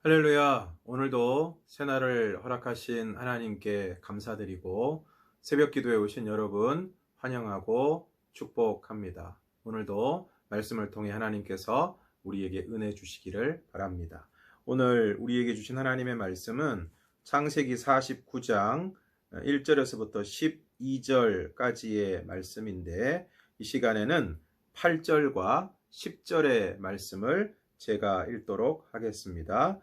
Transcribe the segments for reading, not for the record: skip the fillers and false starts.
할렐루야. 오늘도 새날을 허락하신 하나님께 감사드리고 새벽 기도에 오신 여러분 환영하고 축복합니다. 오늘도 말씀을 통해 하나님께서 우리에게 은혜 주시기를 바랍니다. 오늘 우리에게 주신 하나님의 말씀은 창세기 49장 1절에서부터 12절까지의 말씀인데, 이 시간에는 8절과 10절의 말씀을 제가 읽도록 하겠습니다.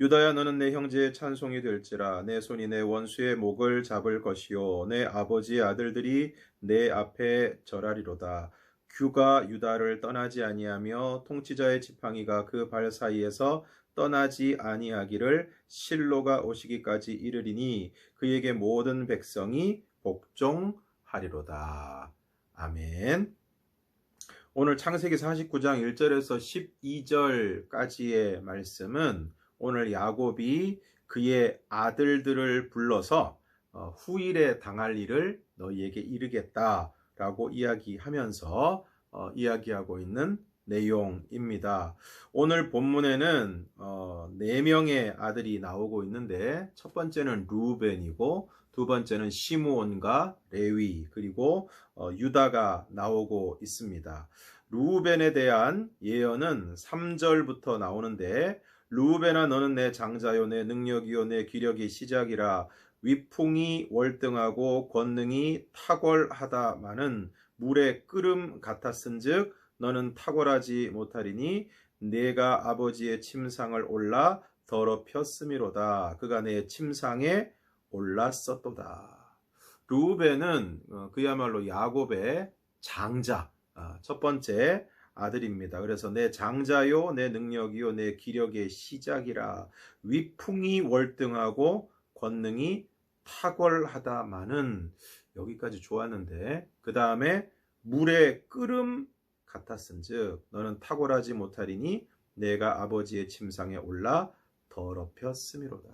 유다야, 너는 내 형제의 찬송이 될지라. 내 손이 내 원수의 목을 잡을 것이요 내 아버지의 아들들이 내 앞에 절하리로다. 규가 유다를 떠나지 아니하며 통치자의 지팡이가 그 발 사이에서 떠나지 아니하기를 실로가 오시기까지 이르리니 그에게 모든 백성이 복종하리로다. 아멘. 오늘 창세기 49장 1절에서 12절까지의 말씀은 오늘 야곱이 그의 아들들을 불러서 후일에 당할 일을 너희에게 이르겠다라고 이야기하면서 이야기하고 있는 내용입니다. 오늘 본문에는 4명의 아들이 나오고 있는데, 첫 번째는 루벤이고 두 번째는 시므온과 레위, 그리고 유다가 나오고 있습니다. 루벤에 대한 예언은 3절부터 나오는데, 루벤아, 너는 내 장자요 내 능력이요 내 기력이 시작이라. 위풍이 월등하고 권능이 탁월하다마는 물의 끓음 같았은즉 너는 탁월하지 못하리니 내가 아버지의 침상을 올라 더럽혔음이로다. 그가 내 침상에 올랐었도다. 루벤은 그야말로 야곱의 장자, 첫 번째 아들입니다. 그래서 내 장자요 내 능력이요 내 기력의 시작이라. 위풍이 월등하고 권능이 탁월하다마는, 여기까지 좋았는데 그 다음에 물의 끓음 같았은즉 너는 탁월하지 못하리니 내가 아버지의 침상에 올라 더럽혔음이로다.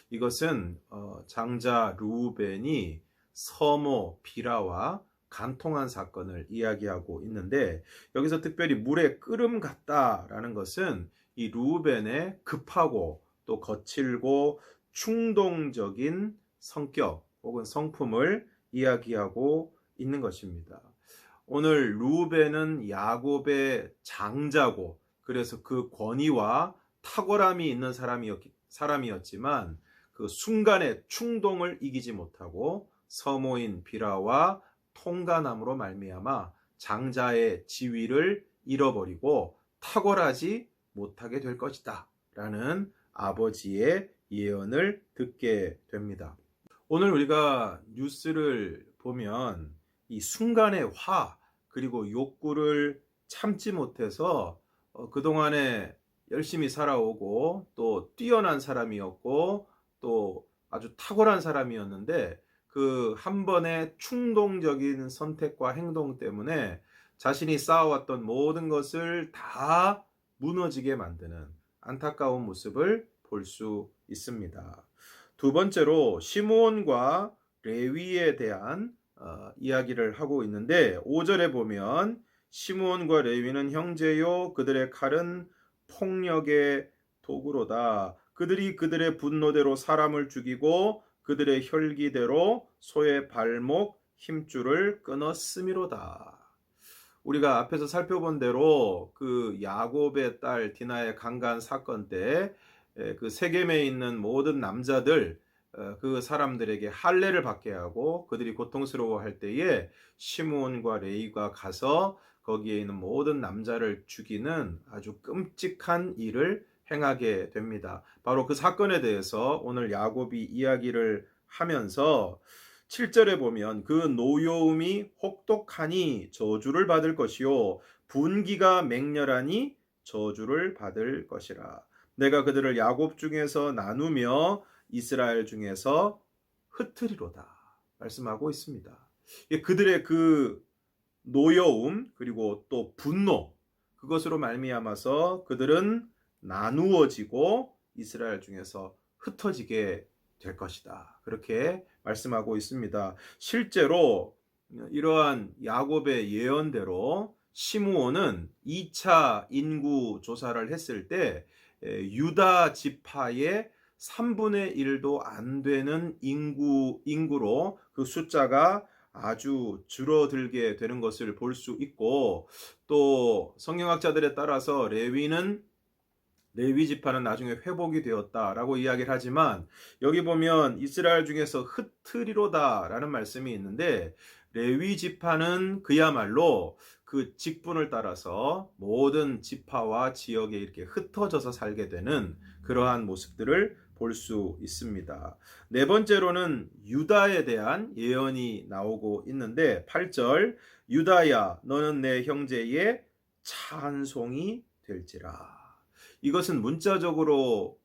이것은 장자 루벤이 서모 비라와 간통한 사건을 이야기하고 있는데, 여기서 특별히 물의 끓음 같다라는 것은 이 루벤의 급하고 또 거칠고 충동적인 성격 혹은 성품을 이야기하고 있는 것입니다. 오늘 루벤은 야곱의 장자고, 그래서 그 권위와 탁월함이 있는 사람이었지만 그 순간의 충동을 이기지 못하고 서모인 비라와 통간함으로 말미암아 장자의 지위를 잃어버리고 탁월하지 못하게 될 것이다 라는 아버지의 예언을 듣게 됩니다. 오늘 우리가 뉴스를 보면 이 순간의 화 그리고 욕구를 참지 못해서 그동안에 열심히 살아오고 또 뛰어난 사람이었고 또 아주 탁월한 사람이었는데, 그 한 번의 충동적인 선택과 행동 때문에 자신이 쌓아왔던 모든 것을 다 무너지게 만드는 안타까운 모습을 볼 수 있습니다. 두 번째로 시므온과 레위에 대한 이야기를 하고 있는데, 5절에 보면 시므온과 레위는 형제요 그들의 칼은 폭력의 도구로다. 그들이 그들의 분노대로 사람을 죽이고 그들의 혈기대로 소의 발목 힘줄을 끊었음이로다. 우리가 앞에서 살펴본 대로 그 야곱의 딸 디나의 강간 사건 때 그 세겜에 있는 모든 남자들, 그 사람들에게 할례를 받게 하고 그들이 고통스러워할 때에 시므온과 레위가 가서 거기에 있는 모든 남자를 죽이는 아주 끔찍한 일을 행하게 됩니다. 바로 그 사건에 대해서 오늘 야곱이 이야기를 하면서 7절에 보면 그 노여움이 혹독하니 저주를 받을 것이요 분기가 맹렬하니 저주를 받을 것이라. 내가 그들을 야곱 중에서 나누며 이스라엘 중에서 흩으리로다 말씀하고 있습니다. 그들의 그 노여움 그리고 또 분노, 그것으로 말미암아서 그들은 나누어지고 이스라엘 중에서 흩어지게 될 것이다, 그렇게 말씀하고 있습니다. 실제로 이러한 야곱의 예언대로 시므온은 2차 인구 조사를 했을 때 유다 지파의 3분의 1도 안 되는 인구로 그 숫자가 아주 줄어들게 되는 것을 볼 수 있고, 또 성경학자들에 따라서 레위 지파는 나중에 회복이 되었다라고 이야기를 하지만, 여기 보면 이스라엘 중에서 흩트리로다라는 말씀이 있는데, 레위 지파는 그야말로 그 직분을 따라서 모든 지파와 지역에 이렇게 흩어져서 살게 되는 그러한 모습들을 볼 수 있습니다. 네 번째로는 유다에 대한 예언이 나오고 있는데, 8절, 유다야 너는 내 형제의 찬송이 될지라. 이것은 문자적으로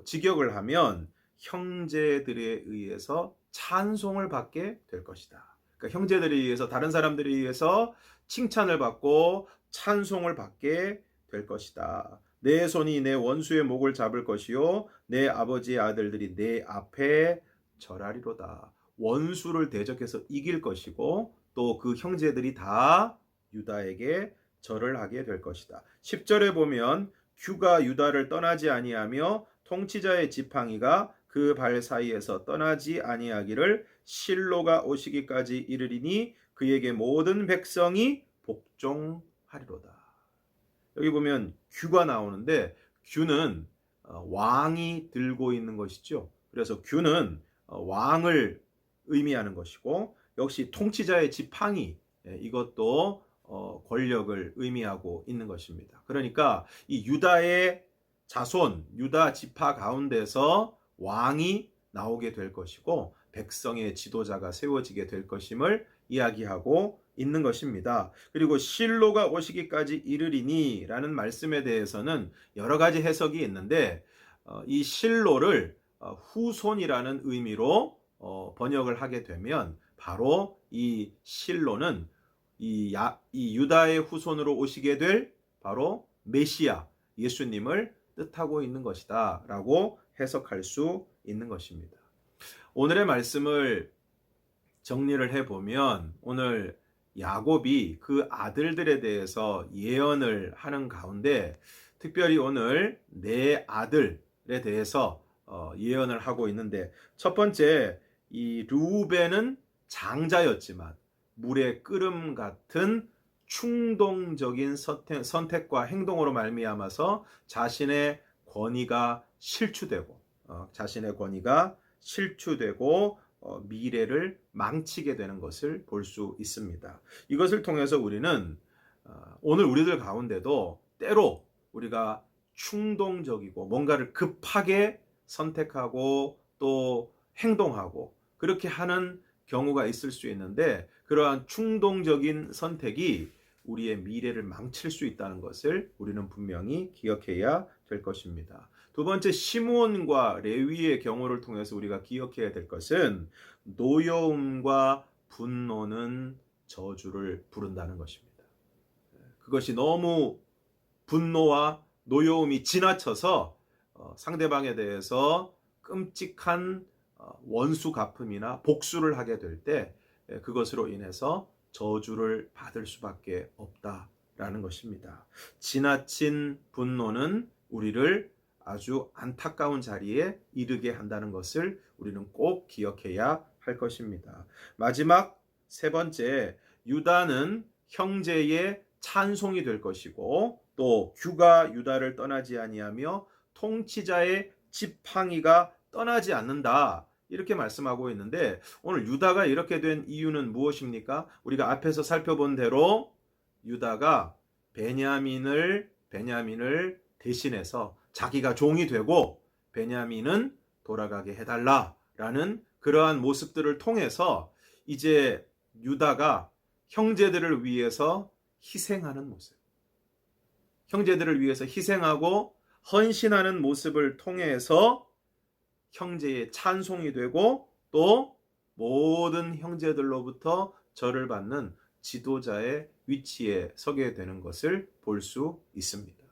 직역을 하면 형제들에 의해서 찬송을 받게 될 것이다. 그러니까 형제들에 의해서, 다른 사람들에 의해서 칭찬을 받고 찬송을 받게 될 것이다. 내 손이 내 원수의 목을 잡을 것이요 내 아버지의 아들들이 내 앞에 절하리로다. 원수를 대적해서 이길 것이고, 또 그 형제들이 다 유다에게 절을 하게 될 것이다. 10절에 보면 규가 유다를 떠나지 아니하며 통치자의 지팡이가 그 발 사이에서 떠나지 아니하기를 실로가 오시기까지 이르리니 그에게 모든 백성이 복종하리로다. 여기 보면 규가 나오는데, 규는 왕이 들고 있는 것이죠. 그래서 규는 왕을 의미하는 것이고, 역시 통치자의 지팡이, 이것도 권력을 의미하고 있는 것입니다. 그러니까 이 유다의 자손, 유다 지파 가운데서 왕이 나오게 될 것이고, 백성의 지도자가 세워지게 될 것임을 이야기하고 있는 것입니다. 그리고 실로가 오시기까지 이르리니 라는 말씀에 대해서는 여러 가지 해석이 있는데, 이 실로를 후손이라는 의미로 번역을 하게 되면, 바로 이 실로는 이 유다의 후손으로 오시게 될 바로 메시아 예수님을 뜻하고 있는 것이다 라고 해석할 수 있는 것입니다. 오늘의 말씀을 정리를 해보면, 오늘 야곱이 그 아들들에 대해서 예언을 하는 가운데, 특별히 오늘 네 아들에 대해서 예언을 하고 있는데, 첫 번째, 이 르우벤은 장자였지만 물의 끓음 같은 충동적인 선택과 행동으로 말미암아서 자신의 권위가 실추되고 미래를 망치게 되는 것을 볼 수 있습니다. 이것을 통해서 우리는 오늘 우리들 가운데도 때로 우리가 충동적이고 뭔가를 급하게 선택하고 또 행동하고 그렇게 하는 경우가 있을 수 있는데, 그러한 충동적인 선택이 우리의 미래를 망칠 수 있다는 것을 우리는 분명히 기억해야 될 것입니다. 두 번째, 시므온과 레위의 경우를 통해서 우리가 기억해야 될 것은, 노여움과 분노는 저주를 부른다는 것입니다. 그것이 너무 분노와 노여움이 지나쳐서 상대방에 대해서 끔찍한 원수 갚음이나 복수를 하게 될 때, 그것으로 인해서 저주를 받을 수밖에 없다라는 것입니다. 지나친 분노는 우리를 아주 안타까운 자리에 이르게 한다는 것을 우리는 꼭 기억해야 할 것입니다. 마지막 세 번째, 유다는 형제의 찬송이 될 것이고, 또 규가 유다를 떠나지 아니하며 통치자의 지팡이가 떠나지 않는다, 이렇게 말씀하고 있는데, 오늘 유다가 이렇게 된 이유는 무엇입니까? 우리가 앞에서 살펴본 대로 유다가 베냐민을 대신해서 자기가 종이 되고 베냐민은 돌아가게 해달라라는 그러한 모습들을 통해서 이제 유다가 형제들을 위해서 희생하는 모습, 형제들을 위해서 희생하고 헌신하는 모습을 통해서 형제의 찬송이 되고, 또 모든 형제들로부터 절을 받는 지도자의 위치에 서게 되는 것을 볼 수 있습니다.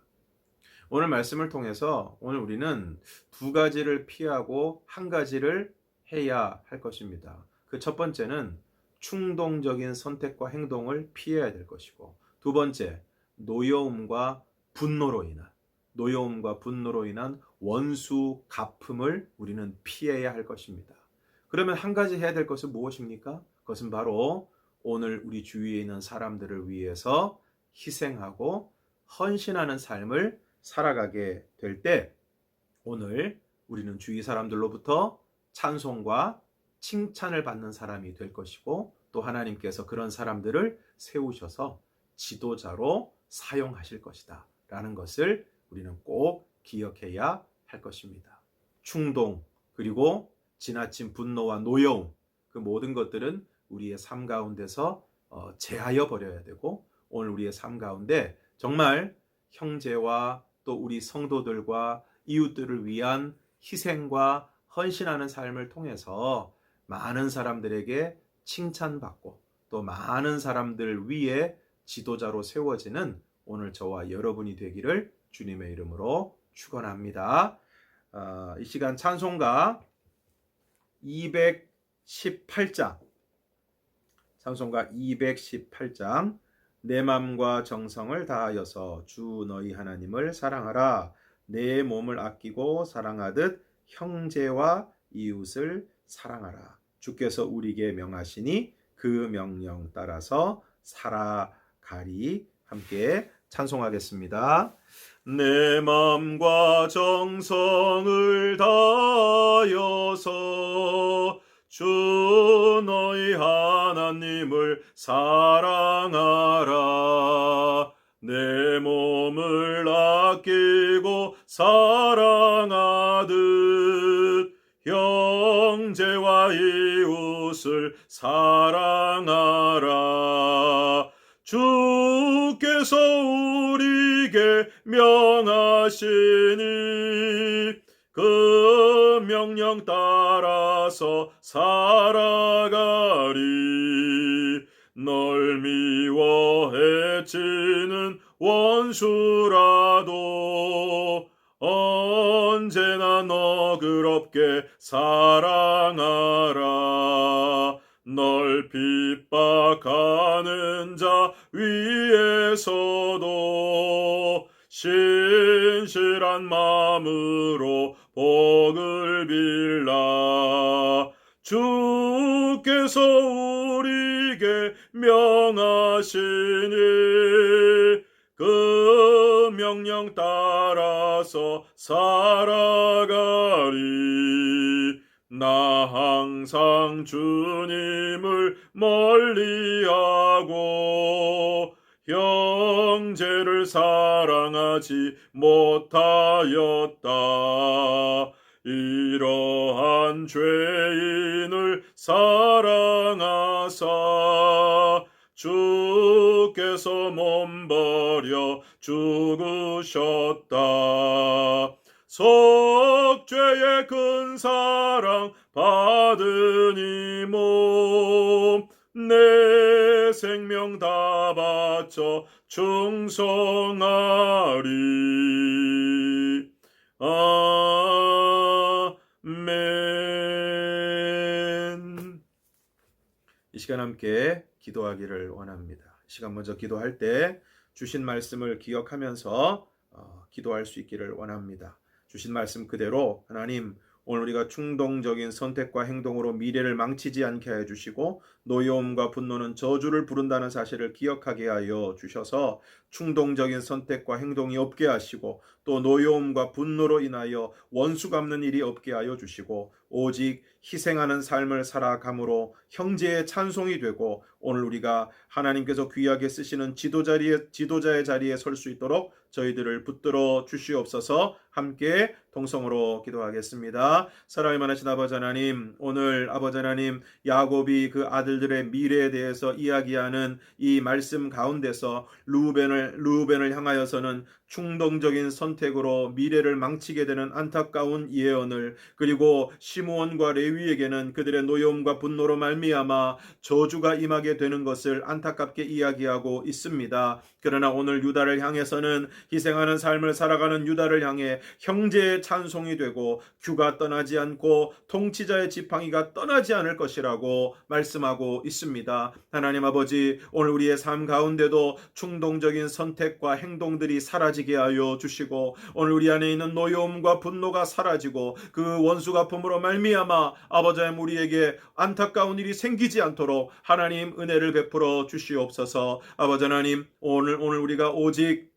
오늘 말씀을 통해서 오늘 우리는 두 가지를 피하고 한 가지를 해야 할 것입니다. 그 첫 번째는 충동적인 선택과 행동을 피해야 될 것이고, 두 번째, 노여움과 분노로 인한 노여움과 분노로 인한 원수 갚음을 우리는 피해야 할 것입니다. 그러면 한 가지 해야 될 것은 무엇입니까? 그것은 바로 오늘 우리 주위에 있는 사람들을 위해서 희생하고 헌신하는 삶을 살아가게 될 때 오늘 우리는 주위 사람들로부터 찬송과 칭찬을 받는 사람이 될 것이고 또 하나님께서 그런 사람들을 세우셔서 지도자로 사용하실 것이다 라는 것을 우리는 꼭 기억해야 할 것입니다. 충동 그리고 지나친 분노와 노여움 그 모든 것들은 우리의 삶 가운데서 제하여 버려야 되고 오늘 우리의 삶 가운데 정말 형제와 또 우리 성도들과 이웃들을 위한 희생과 헌신하는 삶을 통해서 많은 사람들에게 칭찬받고 또 많은 사람들 위에 지도자로 세워지는 오늘 저와 여러분이 되기를 주님의 이름으로 축원합니다. 이 시간 찬송가 218장 찬송가 218장 내 맘과 정성을 다하여서 주 너희 하나님을 사랑하라 내 몸을 아끼고 사랑하듯 형제와 이웃을 사랑하라 주께서 우리에게 명하시니 그 명령 따라서 살아가리 함께 찬송하겠습니다. 내 맘과 정성을 다하여서 주 너희 하나님을 사랑하라 내 몸을 아끼고 사랑하듯 형제와 이웃을 사랑하라 주께서 우리에게 명하시니 그 명령 따라서 살아가리 널 미워해치는 원수라도 언제나 너그럽게 사랑하라 널 핍박하는 자 위에서도 신실한 마음으로 복을 빌라 주께서 우리에게 명하시니 그 명령 따라서 살아가리 나 항상 주님을 멀리하고 형제를 사랑하지 못하였다 이러한 죄인을 사랑하사 주께서 몸버려 죽으셨다 속죄의 큰 사랑 받으니 몸 내 생명 다 바쳐 충성하리 아멘. 이 시간 함께 기도하기를 원합니다. 이 시간 먼저 기도할 때 주신 말씀을 기억하면서 기도할 수 있기를 원합니다. 주신 말씀 그대로 하나님 오늘 우리가 충동적인 선택과 행동으로 미래를 망치지 않게 하여 주시고 노여움과 분노는 저주를 부른다는 사실을 기억하게 하여 주셔서 충동적인 선택과 행동이 없게 하시고 또 노여움과 분노로 인하여 원수 갚는 일이 없게 하여 주시고 오직 희생하는 삶을 살아감으로 형제의 찬송이 되고 오늘 우리가 하나님께서 귀하게 쓰시는 지도자의 자리에 설 수 있도록 저희들을 붙들어 주시옵소서. 함께 동성으로 기도하겠습니다. 사랑이 많으신 아버지 하나님, 오늘 아버지 하나님 야곱이 그 아들들의 미래에 대해서 이야기하는 이 말씀 가운데서 르우벤을 향하여서는 충동적인 선택으로 미래를 망치게 되는 안타까운 예언을, 그리고 시므온과 레위에게는 그들의 노여움과 분노로 말미암아 저주가 임하게 되는 것을 안타깝게 이야기하고 있습니다. 그러나 오늘 유다를 향해서는 희생하는 삶을 살아가는 유다를 향해 형제의 찬송이 되고 규가 떠나지 않고 통치자의 지팡이가 떠나지 않을 것이라고 말씀하고 있습니다. 하나님 아버지, 오늘 우리의 삶 가운데도 충동적인 선택과 행동들이 사라지게 사라지게 하여 주시고 오늘 우리 안에 있는 노여움과 분노가 사라지고 그 원수 갚음으로 말미암아 아버지 하나님 우리에게 안타까운 일이 생기지 않도록 하나님 은혜를 베풀어 주시옵소서. 아버지 하나님 오늘 우리가 오직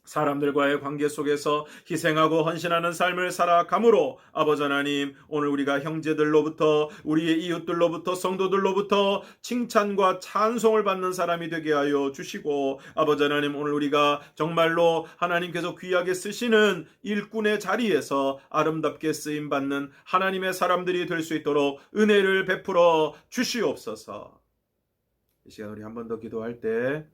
사람들과의 관계 속에서 희생하고 헌신하는 삶을 살아감으로 아버지 하나님 오늘 우리가 형제들로부터 우리의 이웃들로부터 성도들로부터 칭찬과 찬송을 받는 사람이 되게 하여 주시고 아버지 하나님 오늘 우리가 정말로 하나님께서 귀하게 쓰시는 일꾼의 자리에서 아름답게 쓰임받는 하나님의 사람들이 될 수 있도록 은혜를 베풀어 주시옵소서. 이 시간 우리 한 번 더 기도할 때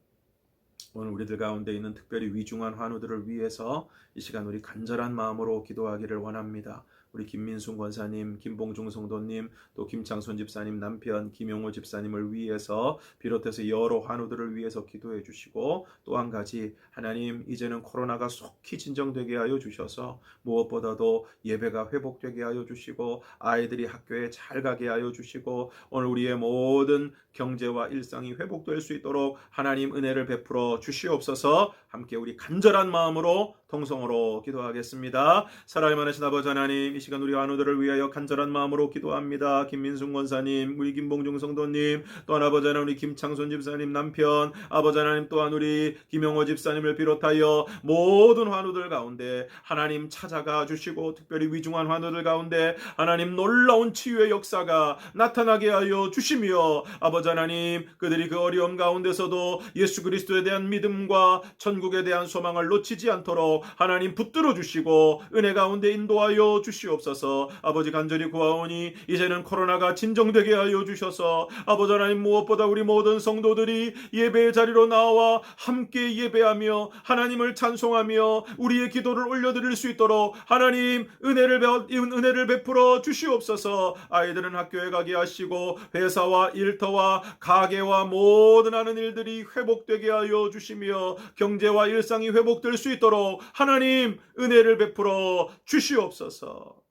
오늘 우리들 가운데 있는 특별히 위중한 환우들을 위해서 이 시간 우리 간절한 마음으로 기도하기를 원합니다. 우리 김민순 권사님, 김봉중 성도님, 또 김창순 집사님 남편 김용호 집사님을 위해서 비롯해서 여러 환우들을 위해서 기도해 주시고 또 한 가지 하나님 이제는 코로나가 속히 진정되게 하여 주셔서 무엇보다도 예배가 회복되게 하여 주시고 아이들이 학교에 잘 가게 하여 주시고 오늘 우리의 모든 경제와 일상이 회복될 수 있도록 하나님 은혜를 베풀어 주시옵소서. 함께 우리 간절한 마음으로 통성으로 기도하겠습니다. 사랑이 많으신 아버지 하나님 이 시간 우리 환우들을 위하여 간절한 마음으로 기도합니다. 김민순 권사님, 우리 김봉중 성도님, 또한 아버지 하나님 우리 김창순 집사님 남편, 아버지 하나님 또한 우리 김용호 집사님을 비롯하여 모든 환우들 가운데 하나님 찾아가 주시고 특별히 위중한 환우들 가운데 하나님 놀라운 치유의 역사가 나타나게 하여 주시며 아버지 하나님 그들이 그 어려움 가운데서도 예수 그리스도에 대한 믿음과 천국에 대한 소망을 놓치지 않도록 하나님 붙들어 주시고 은혜 가운데 인도하여 주시옵소서. 아버지 간절히 구하오니 이제는 코로나가 진정되게 하여 주셔서 아버지 하나님 무엇보다 우리 모든 성도들이 예배의 자리로 나와 함께 예배하며 하나님을 찬송하며 우리의 기도를 올려드릴 수 있도록 하나님 은혜를 베풀어 주시옵소서. 아이들은 학교에 가게 하시고 회사와 일터와 가게와 모든 하는 일들이 회복되게 하여 주시며 경제와 일상이 회복될 수 있도록 하나님 은혜를 베풀어 주시옵소서.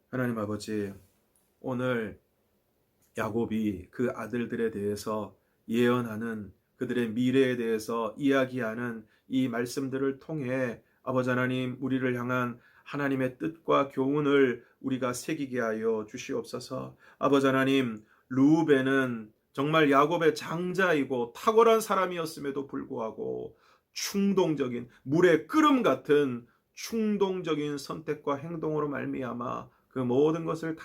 하나님 아버지 오늘 야곱이 그 아들들에 대해서 예언하는 그들의 미래에 대해서 이야기하는 이 말씀들을 통해 아버지 하나님 우리를 향한 하나님의 뜻과 교훈을 우리가 새기게 하여 주시옵소서. 아버지 하나님 르우벤은 정말 야곱의 장자이고 탁월한 사람이었음에도 불구하고 충동적인 물의 끓음 같은 충동적인 선택과 행동으로 말미암아 그 모든 것을 다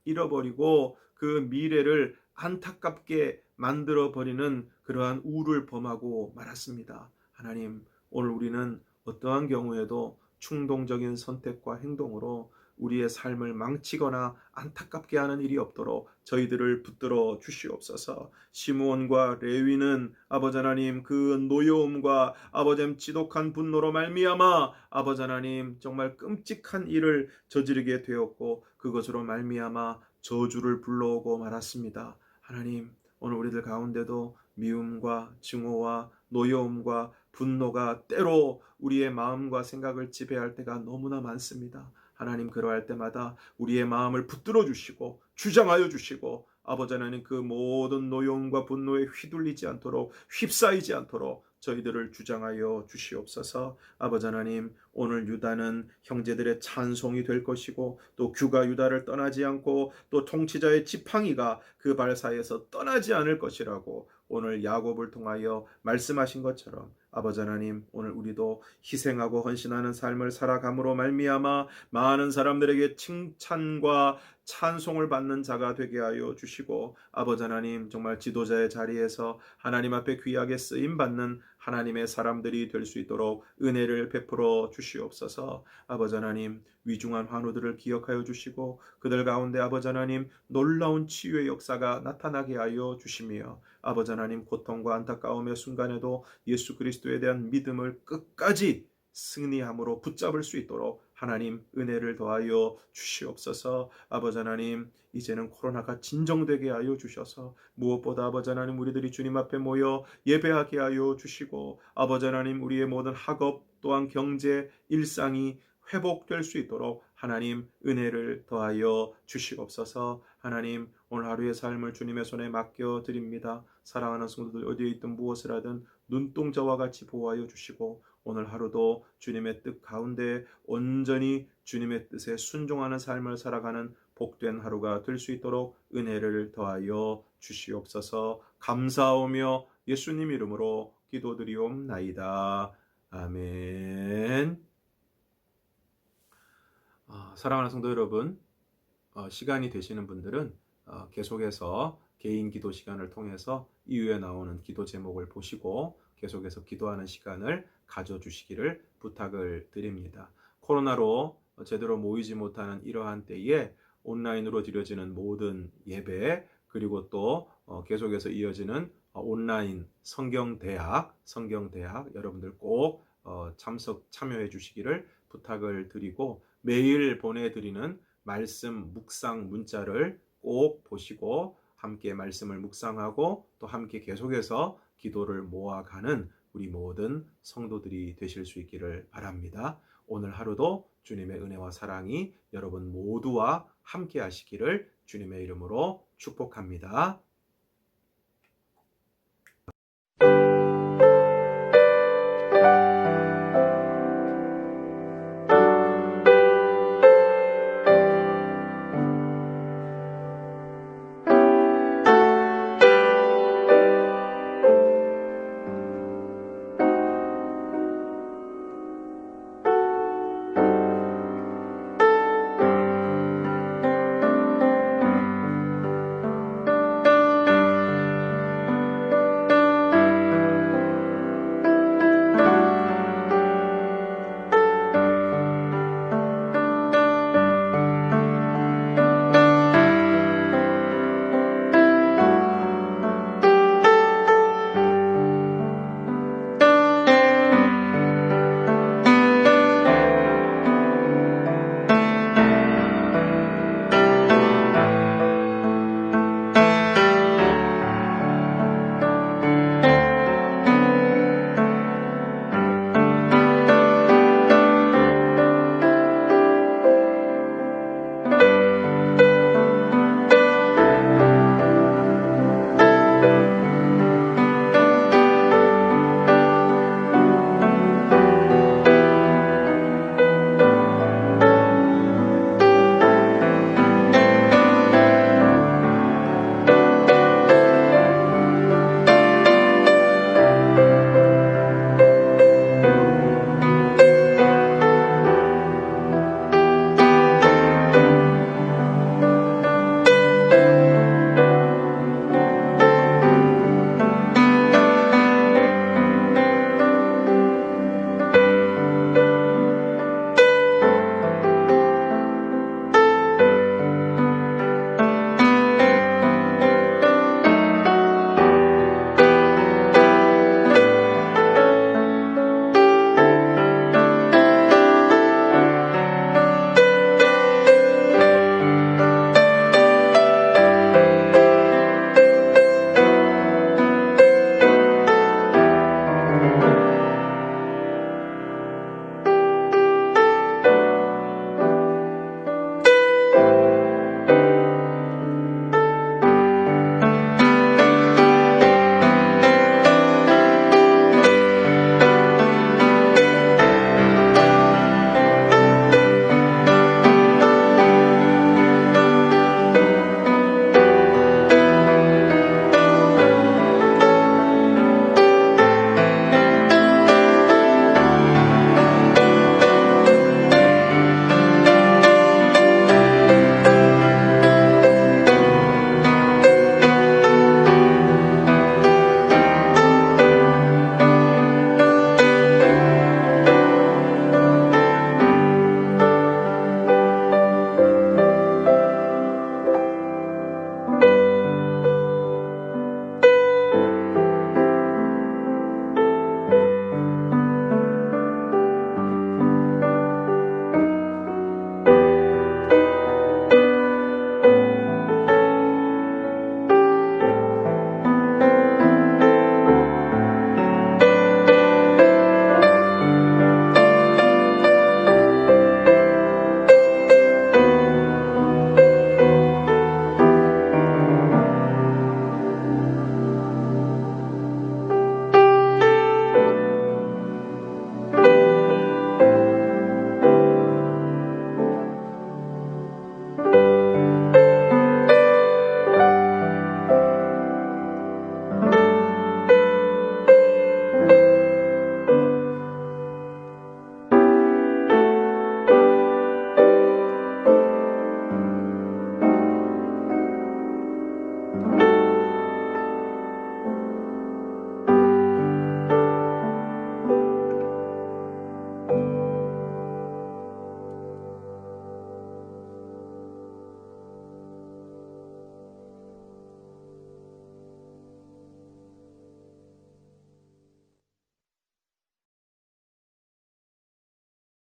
잃어버리고 그 미래를 안타깝게 만들어버리는 그러한 우를 범하고 말았습니다. 하나님 오늘 우리는 어떠한 경우에도 충동적인 선택과 행동으로 우리의 삶을 망치거나 안타깝게 하는 일이 없도록 저희들을 붙들어 주시옵소서. 시므온과 레위는 아버지 하나님 그 노여움과 아버지 하나님 지독한 분노로 말미암아 아버지 하나님 정말 끔찍한 일을 저지르게 되었고 그것으로 말미암아 저주를 불러오고 말았습니다. 하나님 오늘 우리들 가운데도 미움과 증오와 노여움과 분노가 때로 우리의 마음과 생각을 지배할 때가 너무나 많습니다. 하나님 그러할 때마다 우리의 마음을 붙들어 주시고 주장하여 주시고 아버지 하나님 그 모든 노여움과 분노에 휘둘리지 않도록 휩싸이지 않도록 저희들을 주장하여 주시옵소서. 아버지 하나님 오늘 유다는 형제들의 찬송이 될 것이고 또 규가 유다를 떠나지 않고 또 통치자의 지팡이가 그 발 사이에서 떠나지 않을 것이라고 오늘 야곱을 통하여 말씀하신 것처럼 아버지 하나님 오늘 우리도 희생하고 헌신하는 삶을 살아감으로 말미암아 많은 사람들에게 칭찬과 찬송을 받는 자가 되게 하여 주시고 아버지 하나님 정말 지도자의 자리에서 하나님 앞에 귀하게 쓰임받는 하나님의 사람들이 될 수 있도록 은혜를 베풀어 주시옵소서. 아버지 하나님 위중한 환우들을 기억하여 주시고 그들 가운데 아버지 하나님 놀라운 치유의 역사가 나타나게 하여 주시며 아버지 하나님 고통과 안타까움의 순간에도 예수 그리스도에 대한 믿음을 끝까지 승리함으로 붙잡을 수 있도록 하나님 은혜를 더하여 주시옵소서. 아버지 하나님 이제는 코로나가 진정되게 하여 주셔서 무엇보다 아버지 하나님 우리들이 주님 앞에 모여 예배하게 하여 주시고 아버지 하나님 우리의 모든 학업 또한 경제 일상이 회복될 수 있도록 하나님 은혜를 더하여 주시옵소서. 하나님, 오늘 하루의 삶을 주님의 손에 맡겨 드립니다. 사랑하는 성도들 어디에 있든 무엇을 하든 눈동자와 같이 보호하여 주시고 오늘 하루도 주님의 뜻 가운데 온전히 주님의 뜻에 순종하는 삶을 살아가는 복된 하루가 될 수 있도록 은혜를 더하여 주시옵소서. 감사하며 예수님 이름으로 기도드리옵나이다. 아멘. 사랑하는 성도 여러분, 시간이 되시는 분들은 계속해서 개인 기도 시간을 통해서 이후에 나오는 기도 제목을 보시고 계속해서 기도하는 시간을 가져주시기를 부탁을 드립니다. 코로나로 제대로 모이지 못하는 이러한 때에 온라인으로 드려지는 모든 예배, 그리고 또 계속해서 이어지는 온라인 성경대학 여러분들 꼭 참여해 주시기를 부탁을 드리고, 매일 보내드리는 말씀 묵상 문자를 꼭 보시고 함께 말씀을 묵상하고 또 함께 계속해서 기도를 모아가는 우리 모든 성도들이 되실 수 있기를 바랍니다. 오늘 하루도 주님의 은혜와 사랑이 여러분 모두와 함께 하시기를 주님의 이름으로 축복합니다.